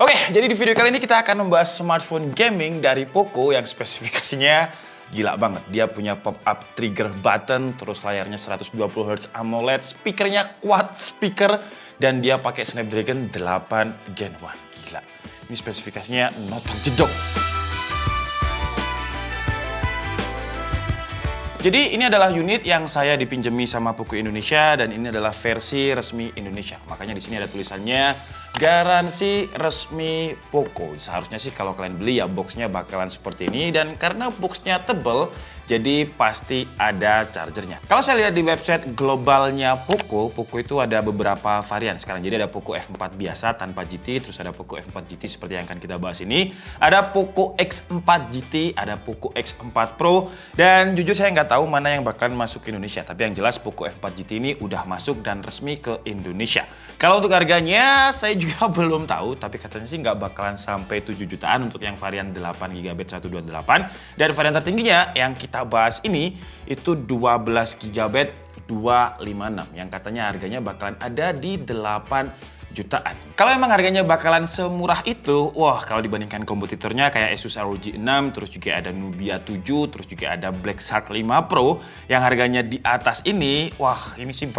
Oke, jadi di video kali ini kita akan membahas smartphone gaming dari Poco yang spesifikasinya gila banget. Dia punya pop-up trigger button, terus layarnya 120Hz AMOLED, speakernya quad speaker, dan dia pakai Snapdragon 8 Gen 1. Gila, ini spesifikasinya notok jedok. Jadi ini adalah unit yang saya dipinjemi sama Poco Indonesia dan ini adalah versi resmi Indonesia. Makanya di sini ada tulisannya garansi resmi Poco. Seharusnya sih kalau kalian beli ya boxnya bakalan seperti ini, dan karena boxnya tebel jadi pasti ada chargernya. Kalau saya lihat di website globalnya Poco itu ada beberapa varian sekarang. Jadi ada Poco F4 biasa tanpa GT, terus ada Poco F4 GT seperti yang akan kita bahas ini. Ada Poco X4 GT, ada Poco X4 Pro, dan jujur saya nggak tahu mana yang bakalan masuk ke Indonesia. Tapi yang jelas Poco F4 GT ini udah masuk dan resmi ke Indonesia. Kalau untuk harganya saya juga belum tahu, tapi katanya sih nggak bakalan sampai 7 jutaan untuk yang varian 8GB 128. Dan varian tertingginya yang kita bahas ini itu 12GB 256 yang katanya harganya bakalan ada di 8 jutaan. Kalau emang harganya bakalan semurah itu, wah kalau dibandingkan kompetitornya kayak Asus ROG 6, terus juga ada Nubia 7, terus juga ada Black Shark 5 Pro yang harganya di atas ini, wah ini sih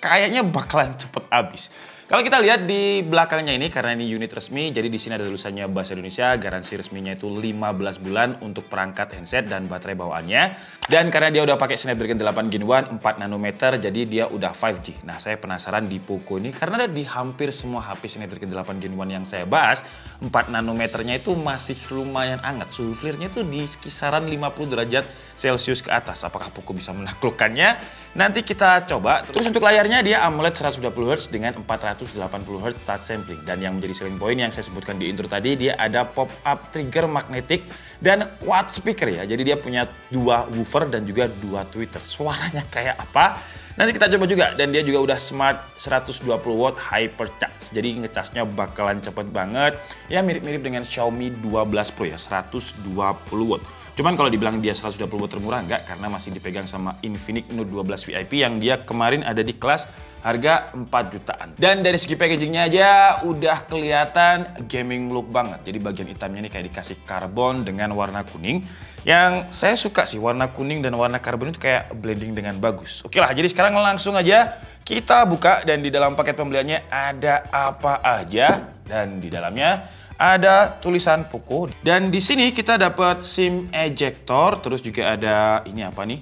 kayaknya bakalan cepet habis. Kalau kita lihat di belakangnya ini, karena ini unit resmi, jadi di sini ada tulisannya bahasa Indonesia, garansi resminya itu 15 bulan untuk perangkat handset dan baterai bawaannya. Dan karena dia udah pakai Snapdragon 8 Gen 1 4 nanometer, jadi dia udah 5G. Nah, saya penasaran di Poco ini, karena di hampir semua HP Snapdragon 8 Gen 1 yang saya bahas, 4 nanometernya itu masih lumayan hangat. Suhu flare-nya itu di kisaran 50 derajat Celcius ke atas. Apakah Poco bisa menaklukkannya? Nanti kita coba. Terus untuk layarnya dia AMOLED 120Hz dengan 480Hz touch sampling. Dan yang menjadi selling point yang saya sebutkan di intro tadi, dia ada pop-up trigger magnetic dan quad speaker ya. Jadi dia punya 2 woofer dan juga 2 tweeter. Suaranya kayak apa? Nanti kita coba juga. Dan dia juga udah smart 120 watt hypercharge. Jadi ngecasnya bakalan cepet banget. Ya mirip-mirip dengan Xiaomi 12 Pro ya, 120 watt. Cuman kalau dibilang dia 120 watt termurah enggak, karena masih dipegang sama Infinix Note 12 VIP yang dia kemarin ada di kelas harga 4 jutaan. Dan dari segi packagingnya aja udah kelihatan gaming look banget. Jadi bagian hitamnya ini kayak dikasih karbon dengan warna kuning. Yang saya suka sih warna kuning dan warna karbon itu kayak blending dengan bagus. Oke lah, jadi sekarang langsung aja kita buka, dan di dalam paket pembeliannya ada apa aja. Dan di dalamnya ada tulisan Poco, dan di sini kita dapat SIM ejector, terus juga ada ini apa nih?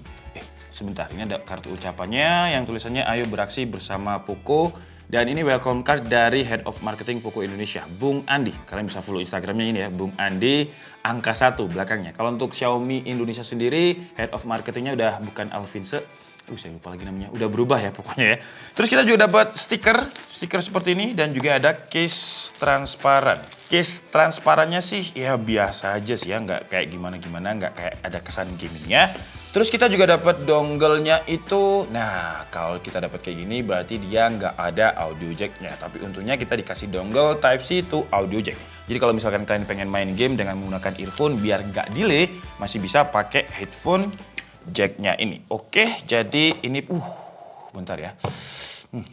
Sebentar, ini ada kartu ucapannya yang tulisannya ayo beraksi bersama Poco, dan ini welcome card dari Head of Marketing Poco Indonesia, Bung Andi. Kalian bisa follow Instagramnya ini ya, Bung Andi angka 1 belakangnya. Kalau untuk Xiaomi Indonesia sendiri, Head of Marketingnya udah bukan Alvinse. Saya lupa lagi namanya, udah berubah ya pokoknya ya. Terus kita juga dapat stiker seperti ini, dan juga ada case transparan. Case transparannya sih ya biasa aja sih ya, nggak kayak gimana-gimana, nggak kayak ada kesan gamingnya. Terus kita juga dapat dongle-nya itu. Nah, kalau kita dapat kayak gini berarti dia nggak ada audio jack-nya. Tapi untungnya kita dikasih dongle Type-C to audio jack. Jadi kalau misalkan kalian pengen main game dengan menggunakan earphone biar nggak delay, masih bisa pakai headphone jack-nya ini. Oke, jadi ini bentar ya.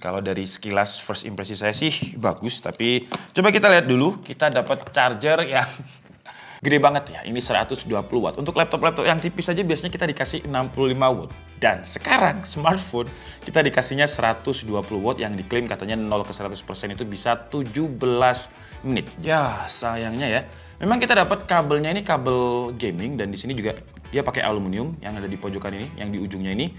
Kalau dari sekilas first impression saya sih bagus, tapi coba kita lihat dulu. Kita dapat charger yang gede banget ya. Ini 120 watt. Untuk laptop-laptop yang tipis aja biasanya kita dikasih 65 watt. Dan sekarang smartphone kita dikasihnya 120 watt yang diklaim katanya 0 ke 100% itu bisa 17 menit. Ya, sayangnya ya. Memang kita dapat kabelnya ini kabel gaming, dan di sini juga dia pakai aluminium yang ada di pojokan ini, yang di ujungnya ini.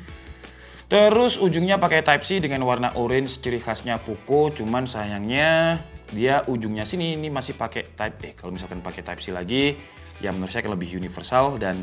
Terus ujungnya pakai Type-C dengan warna orange, ciri khasnya Poco. Cuman sayangnya dia ujungnya sini ini masih pakai Type-A. Kalau misalkan pakai Type-C lagi, ya menurut saya akan lebih universal dan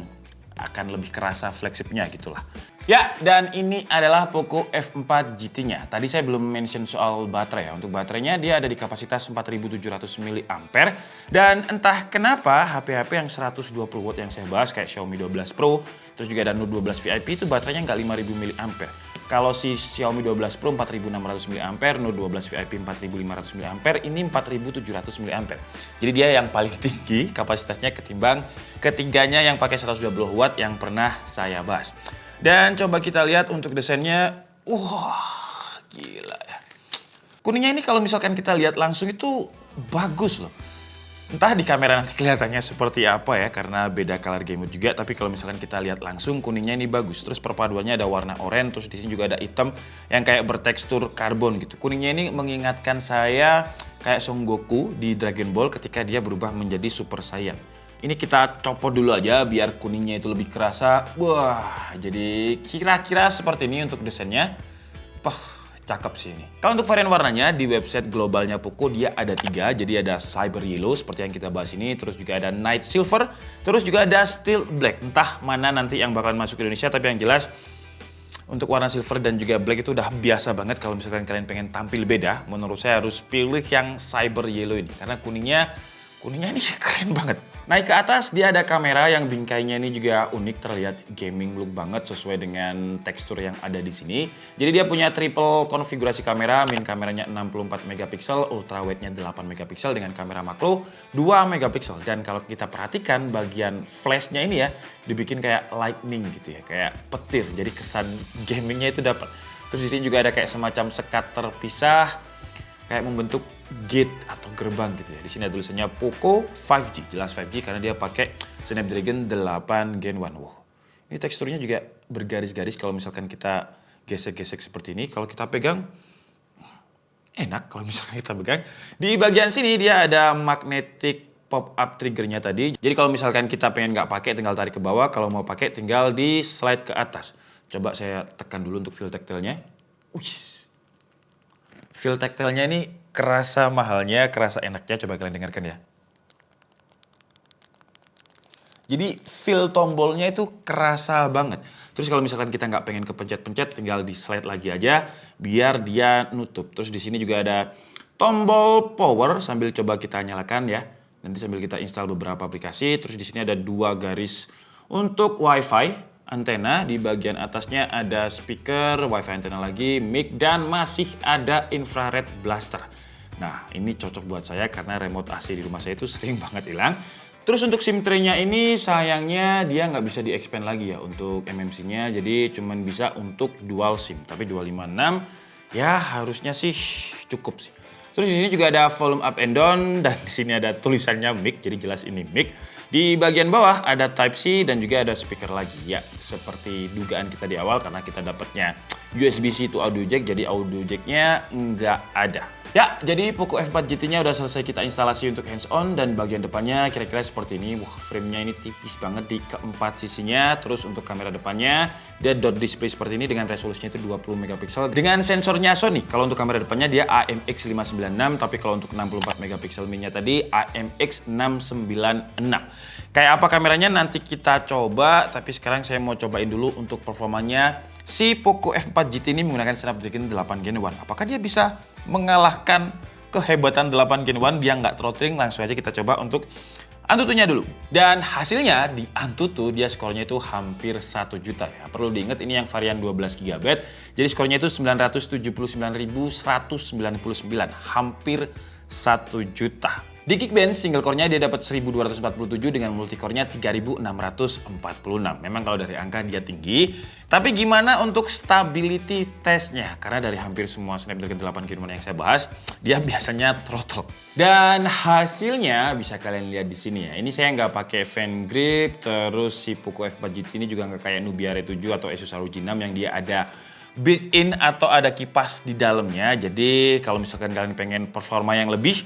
akan lebih kerasa fleksibnya gitulah. Ya, dan ini adalah Poco F4 GT-nya. Tadi saya belum mention soal baterai ya. Untuk baterainya dia ada di kapasitas 4700 mAh. Dan entah kenapa HP-HP yang 120 watt yang saya bahas kayak Xiaomi 12 Pro, terus juga ada Note 12 VIP itu baterainya nggak 5000 mAh. Kalau si Xiaomi 12 Pro 4600 mAh, Note 12 VIP 4500 mAh, ini 4700 mAh. Jadi dia yang paling tinggi kapasitasnya ketimbang ketiganya yang pakai 120 watt yang pernah saya bahas. Dan coba kita lihat untuk desainnya, wah gila ya. Kuningnya ini kalau misalkan kita lihat langsung itu bagus loh. Entah di kamera nanti kelihatannya seperti apa ya, karena beda color game mode juga. Tapi kalau misalkan kita lihat langsung, kuningnya ini bagus. Terus perpaduannya ada warna oranye, terus di sini juga ada hitam yang kayak bertekstur karbon gitu. Kuningnya ini mengingatkan saya kayak Son Goku di Dragon Ball ketika dia berubah menjadi Super Saiyan. Ini kita copot dulu aja biar kuningnya itu lebih kerasa. Wah, jadi kira-kira seperti ini untuk desainnya. Cakep sih ini. Kalau untuk varian warnanya di website globalnya Poco dia ada 3. Jadi ada Cyber Yellow seperti yang kita bahas ini, terus juga ada Night Silver, terus juga ada Steel Black. Entah mana nanti yang bakalan masuk ke Indonesia, tapi yang jelas untuk warna silver dan juga black itu udah biasa banget. Kalau misalkan kalian pengen tampil beda, menurut saya harus pilih yang Cyber Yellow ini karena kuningnya ini keren banget. Naik ke atas dia ada kamera yang bingkainya ini juga unik, terlihat gaming look banget sesuai dengan tekstur yang ada di sini. Jadi dia punya triple konfigurasi kamera, main kameranya 64 megapiksel, ultra wide-nya 8 megapiksel dengan kamera makro 2 megapiksel. Dan kalau kita perhatikan bagian flash-nya ini ya dibikin kayak lightning gitu ya, kayak petir. Jadi kesan gamingnya itu dapat. Terus di sini juga ada kayak semacam sekat terpisah, kayak membentuk gate atau gerbang gitu ya. Di sini ada tulisannya Poco 5G, jelas 5G karena dia pakai Snapdragon 8 Gen 1. Wow. Ini teksturnya juga bergaris-garis kalau misalkan kita gesek-gesek seperti ini. Kalau kita pegang enak kalau misalkan kita pegang. Di bagian sini dia ada magnetic pop-up triggernya tadi. Jadi kalau misalkan kita pengen nggak pakai tinggal tarik ke bawah, kalau mau pakai tinggal di slide ke atas. Coba saya tekan dulu untuk feel tactile-nya. Feel tactile-nya ini kerasa mahalnya, kerasa enaknya. Coba kalian dengarkan ya. Jadi feel tombolnya itu kerasa banget. Terus kalau misalkan kita nggak pengen kepencet-pencet, tinggal di slide lagi aja biar dia nutup. Terus di sini juga ada tombol power sambil coba kita nyalakan ya. Nanti sambil kita install beberapa aplikasi. Terus di sini ada 2 garis untuk WiFi. Antena di bagian atasnya ada speaker, wifi antena lagi, mic, dan masih ada infrared blaster. Nah ini cocok buat saya karena remote AC di rumah saya itu sering banget hilang. Terus untuk SIM tray-nya ini sayangnya dia nggak bisa di-expand lagi ya untuk MMC-nya, jadi cuman bisa untuk dual SIM. Tapi 256 ya harusnya sih cukup sih. Terus di sini juga ada volume up and down dan di sini ada tulisannya mic, jadi jelas ini mic. Di bagian bawah ada Type-C dan juga ada speaker lagi. Ya, seperti dugaan kita di awal karena kita dapatnya USB-C to audio jack, jadi audio jack-nya nggak ada. Ya, jadi Poco F4 GT-nya udah selesai kita instalasi untuk hands-on dan bagian depannya kira-kira seperti ini. Wah, frame-nya ini tipis banget di keempat sisinya. Terus untuk kamera depannya, dia dot display seperti ini dengan resolusinya itu 20 megapiksel. Dengan sensornya Sony, kalau untuk kamera depannya dia AMX596, tapi kalau untuk 64 megapiksel mini-nya tadi AMX696. Kayak apa kameranya nanti kita coba, tapi sekarang saya mau cobain dulu untuk performanya si Poco F4 GT ini menggunakan Snapdragon 8 Gen 1. Apakah dia bisa mengalahkan kehebatan 8 Gen 1? Dia nggak throttling, langsung aja kita coba untuk Antutunya dulu. Dan hasilnya di Antutu dia skornya itu hampir 1 juta ya. Perlu diingat ini yang varian 12 GB. Jadi skornya itu 979.199, hampir 1 juta. Di Geekbench single core-nya dia dapat 1247 dengan multicore-nya 3646. Memang kalau dari angka dia tinggi, tapi gimana untuk stability test-nya? Karena dari hampir semua Snapdragon 8 Gen 1 yang saya bahas, dia biasanya throttle. Dan hasilnya bisa kalian lihat di sini ya. Ini saya nggak pakai fan grip, terus si Poco F4 GT ini juga nggak kayak Nubia Re 7 atau Asus ROG 6 yang dia ada built-in atau ada kipas di dalamnya. Jadi kalau misalkan kalian pengen performa yang lebih,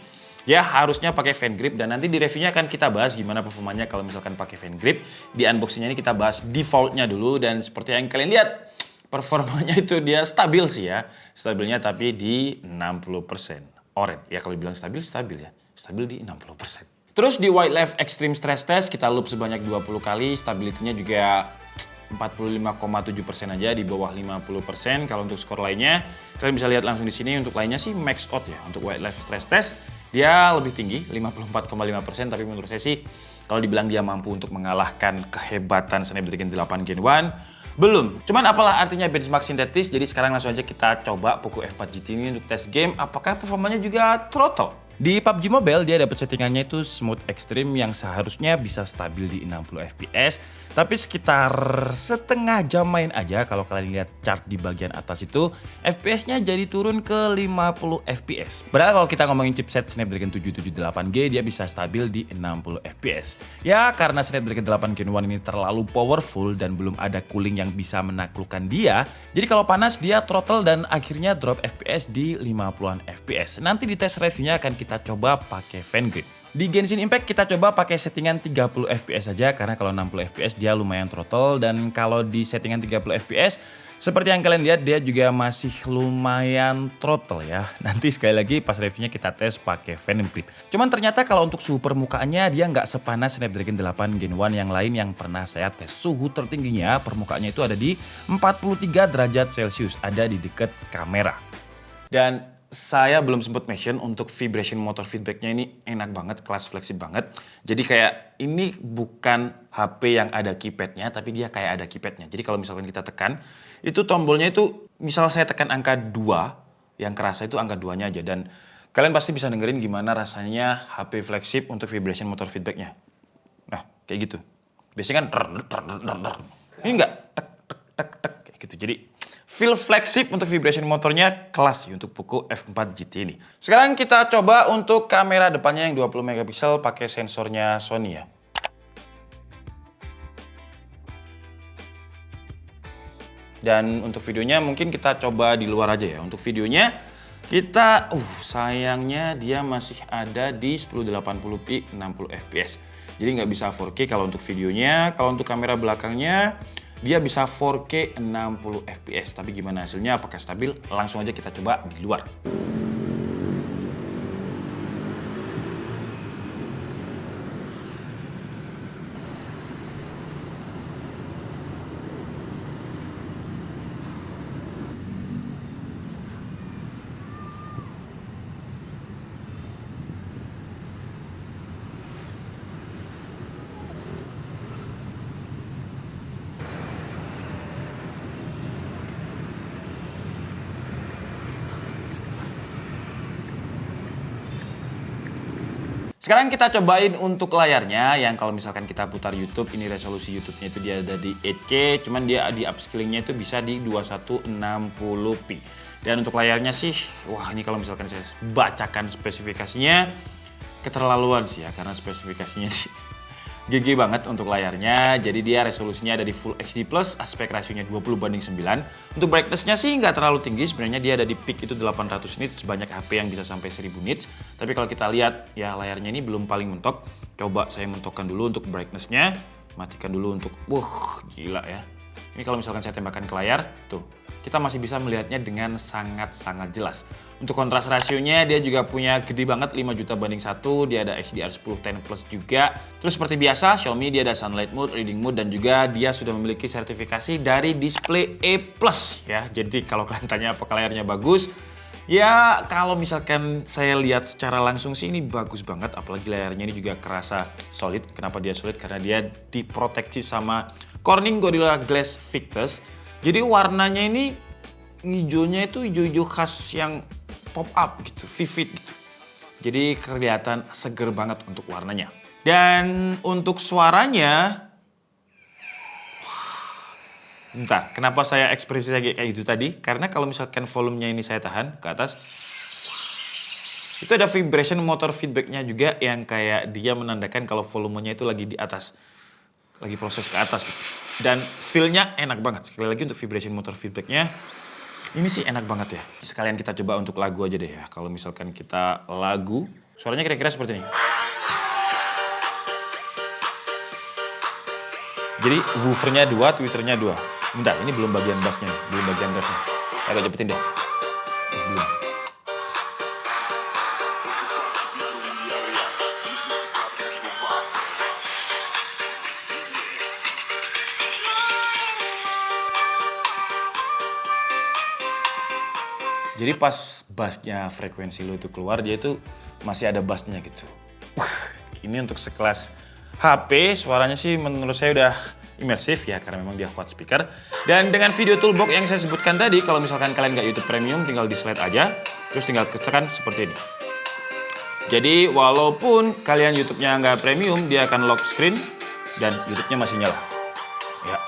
ya harusnya pakai fan grip, dan nanti di reviewnya akan kita bahas gimana performanya kalau misalkan pakai fan grip. Di unboxingnya ini kita bahas defaultnya dulu, dan seperti yang kalian lihat performanya itu dia stabil sih ya. Stabilnya tapi di 60%. Oren, ya kalau dibilang stabil, stabil ya. Stabil di 60%. Terus di Wildlife Extreme Stress Test kita loop sebanyak 20 kali, stability-nya juga 45,7% aja, di bawah 50%. Kalau untuk skor lainnya, kalian bisa lihat langsung di sini. Untuk lainnya sih max out ya. Untuk Wildlife Stress Test dia lebih tinggi, 54,5%, tapi menurut saya sih kalau dibilang dia mampu untuk mengalahkan kehebatan Snapdragon 8 Gen 1, belum. Cuman apalah artinya benchmark sintetis, jadi sekarang langsung aja kita coba Poco F4 GT ini untuk tes game, apakah performanya juga throttle. Di PUBG Mobile dia dapat settingannya itu smooth extreme yang seharusnya bisa stabil di 60 fps, tapi sekitar setengah jam main aja kalau kalian lihat chart di bagian atas itu FPS-nya jadi turun ke 50 fps. Padahal kalau kita ngomongin chipset Snapdragon 778G dia bisa stabil di 60 fps. Ya karena Snapdragon 8 Gen 1 ini terlalu powerful dan belum ada cooling yang bisa menaklukkan dia, jadi kalau panas dia throttle dan akhirnya drop FPS di 50-an fps. Nanti di tes reviewnya akan kita coba pakai fan grid. Di Genshin Impact kita coba pakai settingan 30 fps saja karena kalau 60 fps dia lumayan throttle, dan kalau di settingan 30 fps seperti yang kalian lihat dia juga masih lumayan throttle ya. Nanti sekali lagi pas reviewnya kita tes pakai fan grid. Cuman ternyata kalau untuk suhu permukaannya dia nggak sepanas Snapdragon 8 Gen 1 yang lain yang pernah saya tes. Suhu tertingginya permukaannya itu ada di 43 derajat Celcius, ada di dekat kamera. Dan saya belum sempat mention untuk vibration motor feedbacknya ini enak banget, kelas flagship banget. Jadi kayak ini bukan HP yang ada keypadnya, tapi dia kayak ada keypadnya. Jadi kalau misalkan kita tekan, itu tombolnya itu misal saya tekan angka 2, yang kerasa itu angka 2-nya aja. Dan kalian pasti bisa dengerin gimana rasanya HP flagship untuk vibration motor feedbacknya. Nah, kayak gitu. Biasanya kan ini enggak tek tek tek tek kayak gitu. Jadi feel flagship untuk vibration motornya kelas sih untuk Poco F4 GT ini. Sekarang kita coba untuk kamera depannya yang 20 megapiksel pakai sensornya Sony ya. Dan untuk videonya mungkin kita coba di luar aja ya. Untuk videonya kita sayangnya dia masih ada di 1080p 60 fps. Jadi nggak bisa 4K kalau untuk videonya. Kalau untuk kamera belakangnya dia bisa 4K 60 fps, tapi gimana hasilnya, apakah stabil? Langsung aja kita coba di luar. Sekarang kita cobain untuk layarnya yang kalau misalkan kita putar YouTube, ini resolusi YouTube-nya itu dia ada di 8K, cuman dia di upscaling-nya itu bisa di 2160p. Dan untuk layarnya sih, wah ini kalau misalkan saya bacakan spesifikasinya keterlaluan sih ya, karena spesifikasinya GG banget untuk layarnya. Jadi dia resolusinya ada di Full HD+, aspek rasionya 20:9. Untuk brightness-nya sih nggak terlalu tinggi, sebenarnya dia ada di peak itu 800 nits, banyak HP yang bisa sampai 1000 nits. Tapi kalau kita lihat ya layarnya ini belum paling mentok. Coba saya mentokkan dulu untuk brightness-nya, matikan dulu untuk, gila ya. Ini kalau misalkan saya tembakkan ke layar, tuh, kita masih bisa melihatnya dengan sangat-sangat jelas. Untuk kontras rasionya dia juga punya gede banget, 5 juta banding 1, dia ada HDR10 Plus juga. Terus seperti biasa, Xiaomi dia ada Sunlight Mode, Reading Mode, dan juga dia sudah memiliki sertifikasi dari Display A+ ya. Jadi kalau kalian tanya apakah layarnya bagus, ya kalau misalkan saya lihat secara langsung sih ini bagus banget, apalagi layarnya ini juga kerasa solid. Kenapa dia solid? Karena dia diproteksi sama Corning Gorilla Glass Victus. Jadi warnanya ini hijaunya itu hijau-hijau khas yang pop up gitu, vivid gitu. Jadi kelihatan seger banget untuk warnanya. Dan untuk suaranya, entah kenapa saya ekspresi kayak gitu tadi, karena kalau misalkan volumenya ini saya tahan ke atas, itu ada vibration motor feedbacknya juga yang kayak dia menandakan kalau volumenya itu lagi di atas, lagi proses ke atas gitu. Dan feel-nya enak banget. Sekali lagi untuk vibration motor feedback-nya, ini sih enak banget ya. Sekalian kita coba untuk lagu aja deh ya. Kalau misalkan kita lagu, suaranya kira-kira seperti ini. Jadi woofernya 2, tweeternya 2. Bentar, ini belum bagian bassnya nih. Belum bagian bassnya. Agak cepetin deh. Belum. Jadi pas bassnya frekuensi lo itu keluar, dia itu masih ada bassnya gitu. Ini untuk sekelas HP, suaranya sih menurut saya udah imersif ya, karena memang dia quad speaker. Dan dengan video toolbox yang saya sebutkan tadi, kalau misalkan kalian nggak YouTube Premium, tinggal di slide aja, terus tinggal tekan seperti ini. Jadi walaupun kalian YouTube-nya nggak premium, dia akan lock screen dan YouTube-nya masih nyala. Ya.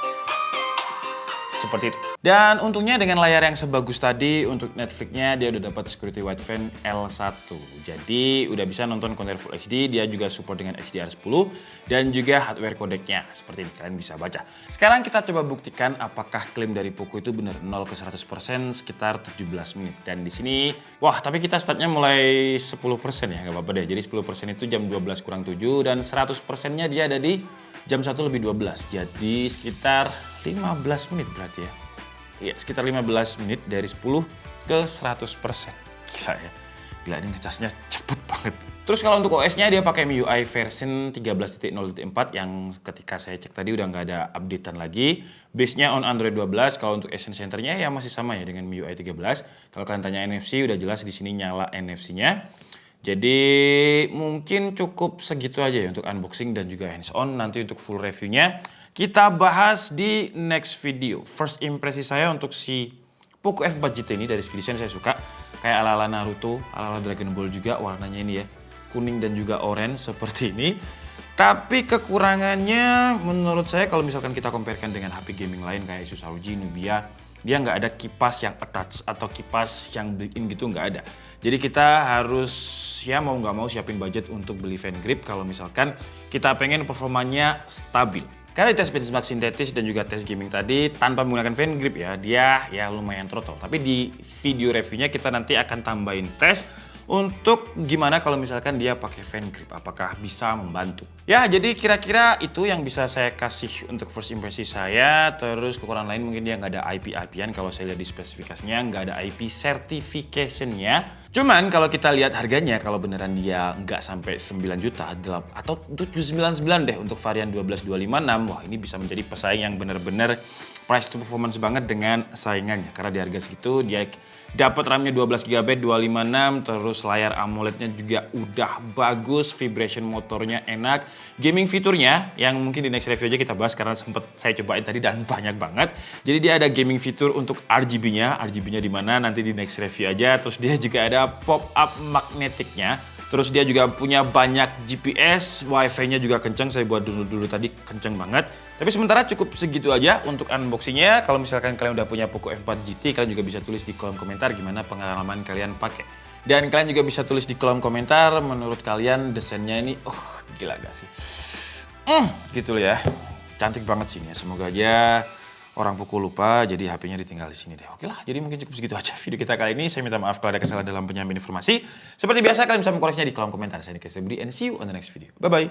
Seperti itu. Dan untungnya dengan layar yang sebagus tadi, untuk Netflix-nya dia udah dapat security wideband L1. Jadi udah bisa nonton konten Full HD, dia juga support dengan HDR10 dan juga hardware codec-nya. Seperti ini, kalian bisa baca. Sekarang kita coba buktikan apakah klaim dari Poco itu benar 0 ke 100% sekitar 17 menit. Dan di sini, wah tapi kita startnya mulai 10% ya, nggak apa-apa deh. Jadi 10% itu jam 12 kurang 7 dan 100%-nya dia ada di jam 1 lebih 12. Jadi sekitar 15 menit berarti ya. Iya, sekitar 15 menit dari 10 ke 100%. Gila ya. Gila, ini ngecasnya cepet banget. Terus kalau untuk OS-nya dia pakai MIUI version 13.0.4 yang ketika saya cek tadi udah nggak ada updatean lagi. Base-nya on Android 12. Kalau untuk Essence Center-nya ya masih sama ya dengan MIUI 13. Kalau kalian tanya NFC udah jelas di sini nyala NFC-nya. Jadi mungkin cukup segitu aja ya untuk unboxing dan juga hands-on. Nanti untuk full review-nya kita bahas di next video. First impresi saya untuk si Poco F4 GT ini dari segi desain saya suka. Kayak ala-ala Naruto, ala-ala Dragon Ball juga warnanya ini ya. Kuning dan juga orange seperti ini. Tapi kekurangannya menurut saya kalau misalkan kita comparekan dengan HP gaming lain kayak Asus ROG, Nubia, dia nggak ada kipas yang attach atau kipas yang built-in gitu, nggak ada. Jadi kita harus ya mau nggak mau siapin budget untuk beli fan grip kalau misalkan kita pengen performanya stabil. Karena di tes benchmark sintetis dan juga tes gaming tadi tanpa menggunakan fan grip ya, dia ya lumayan throttle. Tapi di video reviewnya kita nanti akan tambahin tes untuk gimana kalau misalkan dia pakai fan grip, apakah bisa membantu. Ya, jadi kira-kira itu yang bisa saya kasih untuk first impresi saya. Terus kekurangan lain mungkin dia nggak ada IP-an, kalau saya lihat di spesifikasinya nggak ada IP certification-nya. Cuman kalau kita lihat harganya, kalau beneran dia nggak sampai 9 juta atau 799 deh untuk varian 12256, wah ini bisa menjadi pesaing yang bener-bener price to performance banget dengan saingannya. Karena di harga segitu dia dapat RAM-nya 12GB 256, terus layar AMOLED-nya juga udah bagus, vibration motornya enak, gaming fiturnya yang mungkin di next review aja kita bahas karena sempet saya cobain tadi dan banyak banget. Jadi dia ada gaming fitur untuk RGB-nya di mana nanti di next review aja. Terus dia juga ada pop-up magnetiknya. Terus dia juga punya banyak GPS, wifi-nya juga kenceng, saya buat dulu tadi kenceng banget. Tapi sementara cukup segitu aja untuk unboxing-nya. Kalau misalkan kalian udah punya Poco F4 GT, kalian juga bisa tulis di kolom komentar gimana pengalaman kalian pakai. Dan kalian juga bisa tulis di kolom komentar menurut kalian desainnya ini, gila gak sih? Gitu loh ya, cantik banget sih ini ya. Semoga aja orang Poco lupa, jadi HP-nya ditinggal di sini deh. Oke lah, jadi mungkin cukup segitu aja video kita kali ini. Saya minta maaf kalau ada kesalahan dalam penyampaian informasi. Seperti biasa, kalian bisa mengkoreksinya di kolom komentar. Saya Nikes Budi and see you on the next video. Bye-bye.